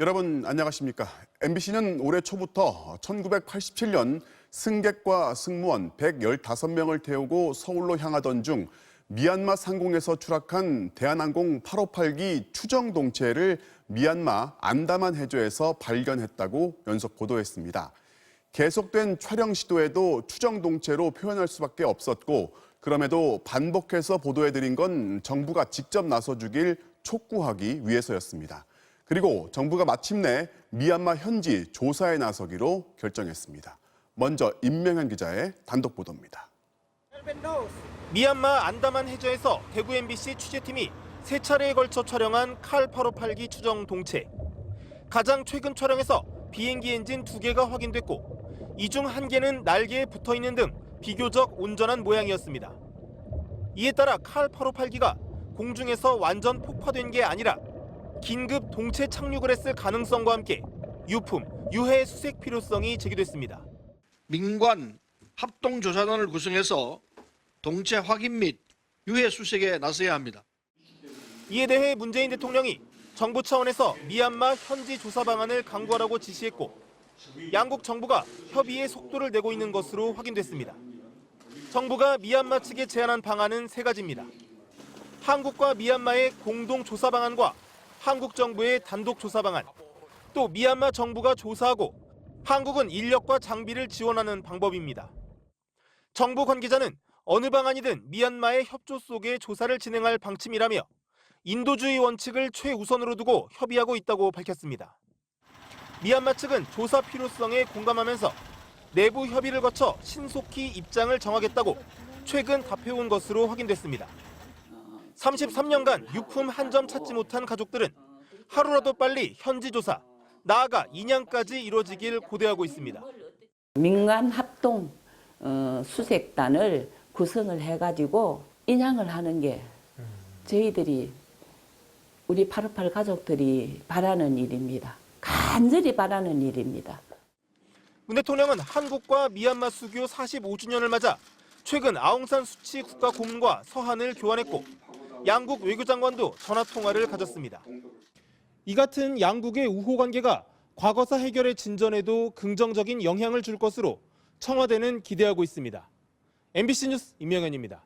여러분 안녕하십니까? MBC는 올해 초부터 1987년 승객과 승무원 115명을 태우고 서울로 향하던 중 미얀마 상공에서 추락한 대한항공 858기 추정 동체를 미얀마 안다만 해저에서 발견했다고 연속 보도했습니다. 계속된 촬영 시도에도 추정 동체로 표현할 수밖에 없었고, 그럼에도 반복해서 보도해드린 건 정부가 직접 나서주길 촉구하기 위해서였습니다. 그리고 정부가 마침내 미얀마 현지 조사에 나서기로 결정했습니다. 먼저 임명현 기자의 단독 보도입니다. 미얀마 안다만 해저에서 대구 MBC 취재팀이 세 차례에 걸쳐 촬영한 칼 858기 추정 동체. 가장 최근 촬영에서 비행기 엔진 2개가 확인됐고, 이 중 1개는 날개에 붙어있는 등 비교적 온전한 모양이었습니다. 이에 따라 칼 858기가 공중에서 완전 폭파된 게 아니라 긴급 동체 착륙을 했을 가능성과 함께 유품, 유해 수색 필요성이 제기됐습니다. 민관 합동조사단을 구성해서 동체 확인 및 유해 수색에 나서야 합니다. 이에 대해 문재인 대통령이 정부 차원에서 미얀마 현지 조사 방안을 강구하라고 지시했고, 양국 정부가 협의에 속도를 내고 있는 것으로 확인됐습니다. 정부가 미얀마 측에 제안한 방안은 3가지입니다. 한국과 미얀마의 공동 조사 방안과 한국 정부의 단독 조사 방안, 또 미얀마 정부가 조사하고 한국은 인력과 장비를 지원하는 방법입니다. 정부 관계자는 어느 방안이든 미얀마의 협조 속에 조사를 진행할 방침이라며 인도주의 원칙을 최우선으로 두고 협의하고 있다고 밝혔습니다. 미얀마 측은 조사 필요성에 공감하면서 내부 협의를 거쳐 신속히 입장을 정하겠다고 최근 답해온 것으로 확인됐습니다. 33년간 유품 한 점 찾지 못한 가족들은 하루라도 빨리 현지 조사, 나아가 인양까지 이루어지길 고대하고 있습니다. 민간 합동 수색단을 구성을 해가지고 인양을 하는 게 저희들이 우리 858 가족들이 바라는 일입니다. 간절히 바라는 일입니다. 문 대통령은 한국과 미얀마 수교 45주년을 맞아 최근 아웅산 수치 국가고문과 서한을 교환했고, 양국 외교장관도 전화통화를 가졌습니다. 이 같은 양국의 우호 관계가 과거사 해결의 진전에도 긍정적인 영향을 줄 것으로 청와대는 기대하고 있습니다. MBC 뉴스 임명현입니다.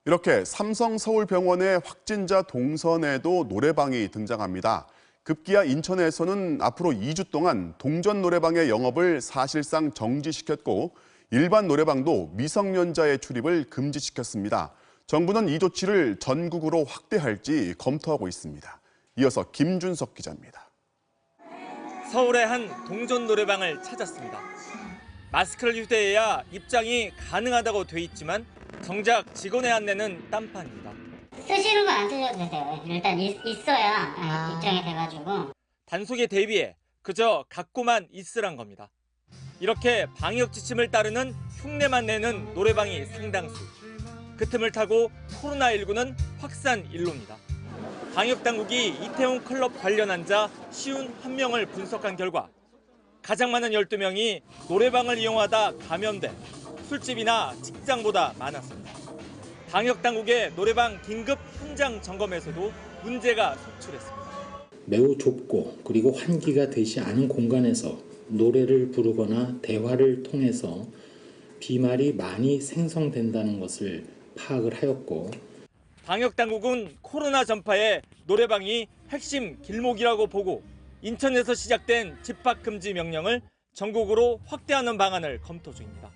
이렇게 삼성 서울병원의 확진자 동선에도 노래방이 등장합니다. 급기야 인천에서는 앞으로 2주 동안 동전 노래방의 영업을 사실상 정지시켰고, 일반 노래방도 미성년자의 출입을 금지시켰습니다. 정부는 이 조치를 전국으로 확대할지 검토하고 있습니다. 이어서 김준석 기자입니다. 서울의 한 동전 노래방을 찾았습니다. 마스크를 휴대해야 입장이 가능하다고 돼 있지만 정작 직원의 안내는 딴판입니다. 쓰시는 거 안 쓰셔도 되세요. 일단 있어야 입장이 돼가지고. 단속에 대비해 그저 갖고만 있으란 겁니다. 이렇게 방역 지침을 따르는 흉내만 내는 노래방이 상당수. 그 틈을 타고 코로나19는 확산 일로입니다. 방역당국이 이태원 클럽 관련 환자 51명을 분석한 결과 가장 많은 12명이 노래방을 이용하다 감염돼 술집이나 직장보다 많았습니다. 방역당국의 노래방 긴급 현장 점검에서도 문제가 속출했습니다. 매우 좁고 그리고 환기가 되지 않은 공간에서 노래를 부르거나 대화를 통해서 비말이 많이 생성된다는 것을 파악을 하였고, 방역당국은 코로나 전파에 노래방이 핵심 길목이라고 보고 인천에서 시작된 집합금지 명령을 전국으로 확대하는 방안을 검토 중입니다.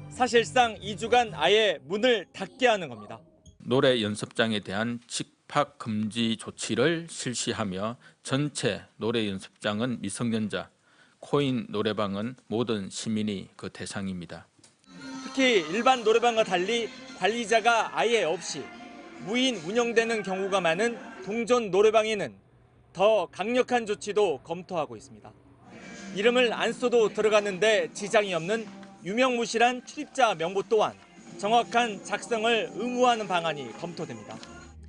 사실상 2주간 아예 문을 닫게 하는 겁니다. 노래 연습장에 대한 집합 금지 조치를 실시하며 전체 노래 연습장은 미성년자, 코인 노래방은 모든 시민이 그 대상입니다. 특히 일반 노래방과 달리 관리자가 아예 없이 무인 운영되는 경우가 많은 동전 노래방에는 더 강력한 조치도 검토하고 있습니다. 이름을 안 써도 들어가는데 지장이 없는 유명무실한 출입자 명부 또한 정확한 작성을 의무화하는 방안이 검토됩니다.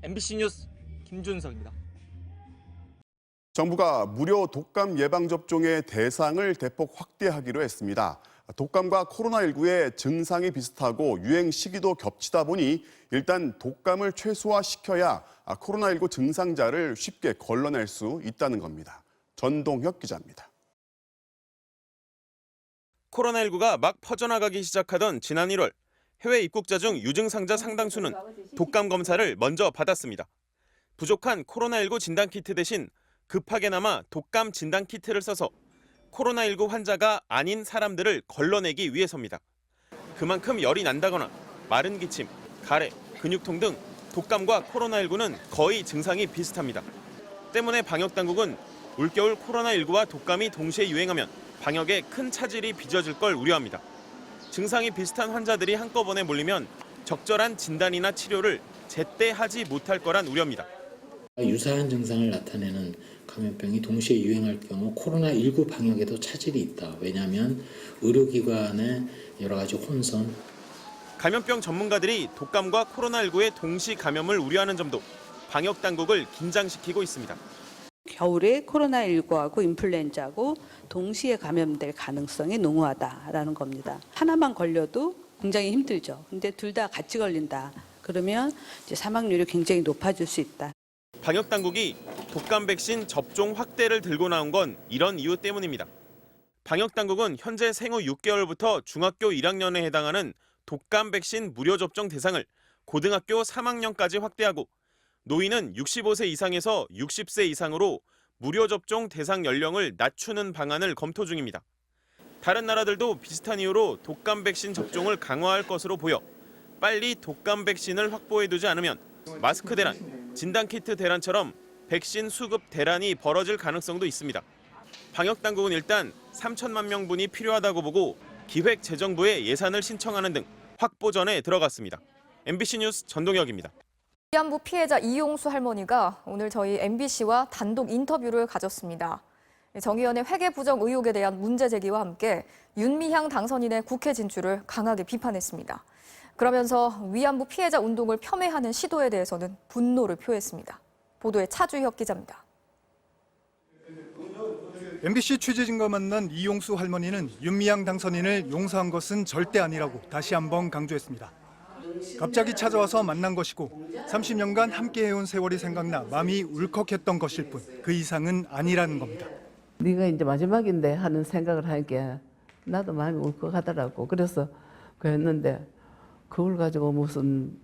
MBC 뉴스 김준석입니다. 정부가 무료 독감 예방접종의 대상을 대폭 확대하기로 했습니다. 독감과 코로나19의 증상이 비슷하고 유행 시기도 겹치다 보니 일단 독감을 최소화시켜야 코로나19 증상자를 쉽게 걸러낼 수 있다는 겁니다. 전동혁 기자입니다. 코로나19가 막 퍼져나가기 시작하던 지난 1월, 해외 입국자 중 유증상자 상당수는 독감 검사를 먼저 받았습니다. 부족한 코로나19 진단키트 대신 급하게나마 독감 진단키트를 써서 코로나19 환자가 아닌 사람들을 걸러내기 위해서입니다. 그만큼 열이 난다거나 마른 기침, 가래, 근육통 등 독감과 코로나19는 거의 증상이 비슷합니다. 때문에 방역당국은 올겨울 코로나19와 독감이 동시에 유행하면 방역에 큰 차질이 빚어질 걸 우려합니다. 증상이 비슷한 환자들이 한꺼번에 몰리면 적절한 진단이나 치료를 제때 하지 못할 거란 우려입니다. 유사한 증상을 나타내는 감염병이 동시에 유행할 경우 코로나19 방역에도 차질이 있다. 왜냐하면 의료기관의 여러 가지 혼선. 감염병 전문가들이 독감과 코로나19의 동시 감염을 우려하는 점도 방역 당국을 긴장시키고 있습니다. 겨울에 코로나19하고 인플루엔자하고 동시에 감염될 가능성이 농후하다라는 겁니다. 하나만 걸려도 굉장히 힘들죠. 근데 둘 다 같이 걸린다. 그러면 이제 사망률이 굉장히 높아질 수 있다. 방역 당국이 독감 백신 접종 확대를 들고 나온 건 이런 이유 때문입니다. 방역 당국은 현재 생후 6개월부터 중학교 1학년에 해당하는 독감 백신 무료 접종 대상을 고등학교 3학년까지 확대하고 노인은 65세 이상에서 60세 이상으로 무료 접종 대상 연령을 낮추는 방안을 검토 중입니다. 다른 나라들도 비슷한 이유로 독감 백신 접종을 강화할 것으로 보여 빨리 독감 백신을 확보해두지 않으면 마스크 대란, 진단키트 대란처럼 백신 수급 대란이 벌어질 가능성도 있습니다. 방역당국은 일단 3천만 명분이 필요하다고 보고 기획재정부에 예산을 신청하는 등 확보전에 들어갔습니다. MBC 뉴스 전동혁입니다. 위안부 피해자 이용수 할머니가 오늘 저희 MBC와 단독 인터뷰를 가졌습니다. 정 의원의 회계 부정 의혹에 대한 문제 제기와 함께 윤미향 당선인의 국회 진출을 강하게 비판했습니다. 그러면서 위안부 피해자 운동을 폄훼하는 시도에 대해서는 분노를 표했습니다. 보도에 차주혁 기자입니다. MBC 취재진과 만난 이용수 할머니는 윤미향 당선인을 용서한 것은 절대 아니라고 다시 한번 강조했습니다. 갑자기 찾아와서 만난 것이고 30년간 함께해온 세월이 생각나 마음이 울컥했던 것일 뿐 그 이상은 아니라는 겁니다. 네가 이제 마지막인데 하는 생각을 하니까 나도 마음이 울컥하더라고. 그래서 그랬는데 그걸 가지고 무슨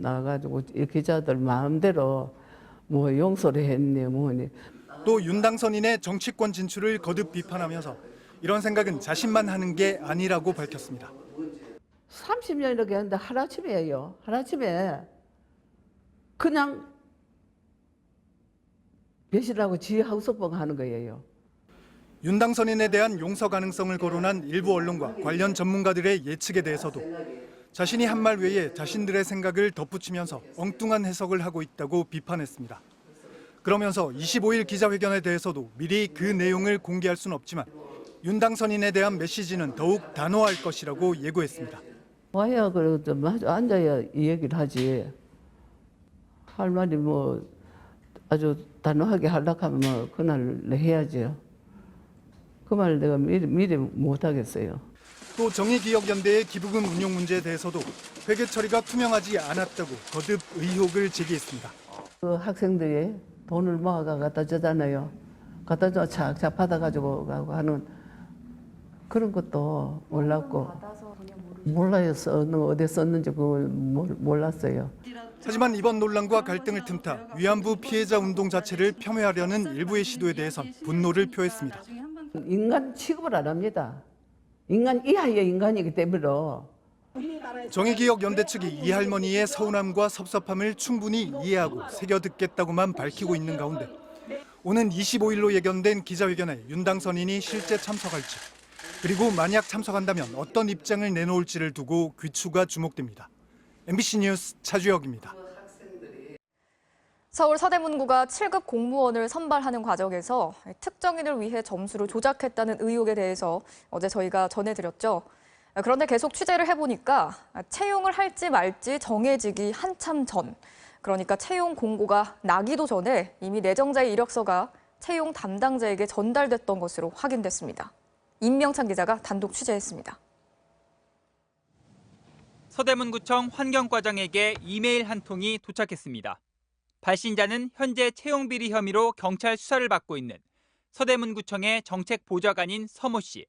나가지고 기자들 마음대로 용서를 했니 뭐니. 또 윤 당선인의 정치권 진출을 거듭 비판하면서 이런 생각은 자신만 하는 게 아니라고 밝혔습니다. 30년 이렇게 했는데 하루아침에요. 하루아침에 그냥 배신하고 지 하우스봉 하는 거예요. 윤 당선인에 대한 용서 가능성을 거론한 일부 언론과 관련 전문가들의 예측에 대해서도 자신이 한 말 외에 자신들의 생각을 덧붙이면서 엉뚱한 해석을 하고 있다고 비판했습니다. 그러면서 25일 기자회견에 대해서도 미리 그 내용을 공개할 수는 없지만 윤 당선인에 대한 메시지는 더욱 단호할 것이라고 예고했습니다. 와야 그래도 앉아야 이 얘기를 하지. 할 말이 아주 단호하게 하려고 하면 그날 해야지. 그 말 내가 미리 못 하겠어요. 또 정의기억연대의 기부금 운용 문제에 대해서도 회계 처리가 투명하지 않았다고 거듭 의혹을 제기했습니다. 그 학생들이 돈을 모아가 갖다 주잖아요. 갖다 줘 착착 받아가지고 가고 하는 그런 것도 몰랐고 몰라요. 어디 썼는지 그걸 몰랐어요. 하지만 이번 논란과 갈등을 틈타 위안부 피해자 운동 자체를 폄훼하려는 일부의 시도에 대해선 분노를 표했습니다. 인간 취급을 안 합니다. 인간 이하의 인간이기 때문에. 정의기억연대 측이 이 할머니의 서운함과 섭섭함을 충분히 이해하고 새겨듣겠다고만 밝히고 있는 가운데 오는 25일로 예견된 기자회견에 윤 당선인이 실제 참석할지 그리고 만약 참석한다면 어떤 입장을 내놓을지를 두고 귀추가 주목됩니다. MBC 뉴스 차주혁입니다. 서울 서대문구가 7급 공무원을 선발하는 과정에서 특정인을 위해 점수를 조작했다는 의혹에 대해서 어제 저희가 전해드렸죠. 그런데 계속 취재를 해보니까 채용을 할지 말지 정해지기 한참 전, 그러니까 채용 공고가 나기도 전에 이미 내정자의 이력서가 채용 담당자에게 전달됐던 것으로 확인됐습니다. 임명찬 기자가 단독 취재했습니다. 서대문구청 환경과장에게 이메일 한 통이 도착했습니다. 발신자는 현재 채용비리 혐의로 경찰 수사를 받고 있는 서대문구청의 정책보좌관인 서모 씨.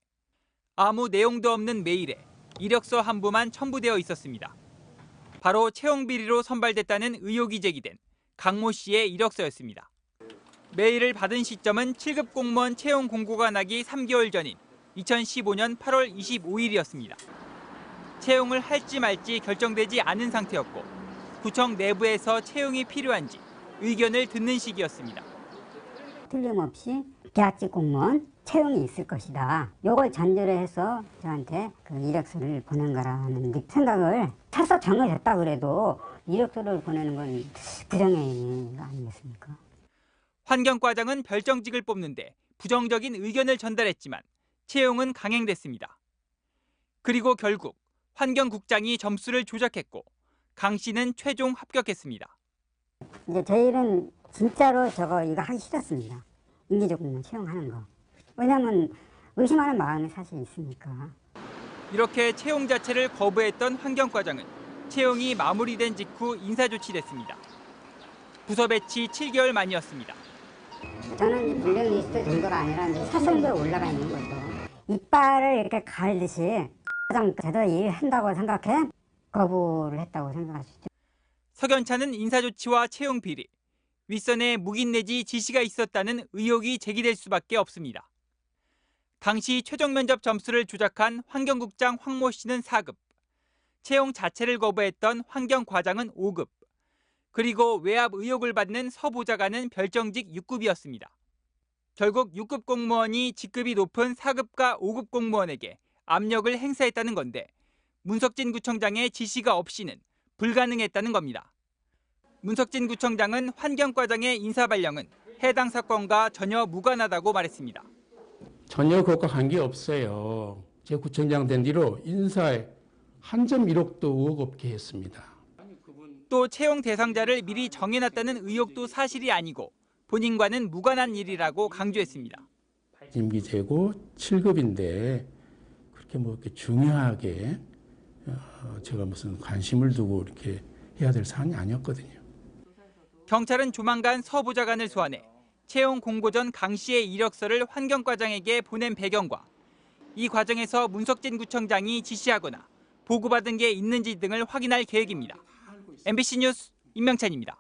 아무 내용도 없는 메일에 이력서 한 부만 첨부되어 있었습니다. 바로 채용비리로 선발됐다는 의혹이 제기된 강모 씨의 이력서였습니다. 메일을 받은 시점은 7급 공무원 채용 공고가 나기 3개월 전인 2015년 8월 25일이었습니다. 채용을 할지 말지 결정되지 않은 상태였고 구청 내부에서 채용이 필요한지 의견을 듣는 시기였습니다. 틀림없이 계약직 공무원 채용이 있을 것이다. 이걸 전제로 해서 저한테 그 이력서를 보낸 거라는 생각을 설사 정해졌다 그래도 이력서를 보내는 건 부정행위 아니겠습니까? 환경과장은 별정직을 뽑는데 부정적인 의견을 전달했지만 채용은 강행됐습니다. 그리고 결국 환경국장이 점수를 조작했고 강 씨는 최종 합격했습니다. 이제 저희는 진짜로 이거 하기 싫었습니다. 인기적 공무원 채용하는 거. 왜냐하면 의심하는 마음이 사실 있으니까. 이렇게 채용 자체를 거부했던 환경과장은 채용이 마무리된 직후 인사조치됐습니다. 부서 배치 7개월 만이었습니다. 저는 블랙리스트 정도가 아니라 이제 사선으로 올라가 있는 거죠. 이빨을 이렇게 갈듯이 가장 제대로 일한다고 생각해 거부를 했다고 생각하시죠. 석연찮은 인사조치와 채용 비리, 윗선에 묵인 내지 지시가 있었다는 의혹이 제기될 수밖에 없습니다. 당시 최종 면접 점수를 조작한 환경국장 황모 씨는 4급, 채용 자체를 거부했던 환경과장은 5급, 그리고 외압 의혹을 받는 서보좌관은 별정직 6급이었습니다. 결국 6급 공무원이 직급이 높은 4급과 5급 공무원에게 압력을 행사했다는 건데 문석진 구청장의 지시가 없이는 불가능했다는 겁니다. 문석진 구청장은 환경과장의 인사발령은 해당 사건과 전혀 무관하다고 말했습니다. 전혀 그것과 관계없어요. 제 구청장 된 뒤로 인사에 한 점 1억도 의혹 없게 했습니다. 또 채용 대상자를 미리 정해놨다는 의혹도 사실이 아니고 본인과는 무관한 일이라고 강조했습니다. 임기 제고 7급인데 그렇게 이렇게 중요하게 제가 무슨 관심을 두고 이렇게 해야 될 사안이 아니었거든요. 경찰은 조만간 서 보좌관을 소환해 채용 공고 전 강 씨의 이력서를 환경과장에게 보낸 배경과 이 과정에서 문석진 구청장이 지시하거나 보고받은 게 있는지 등을 확인할 계획입니다. MBC 뉴스 임명찬입니다.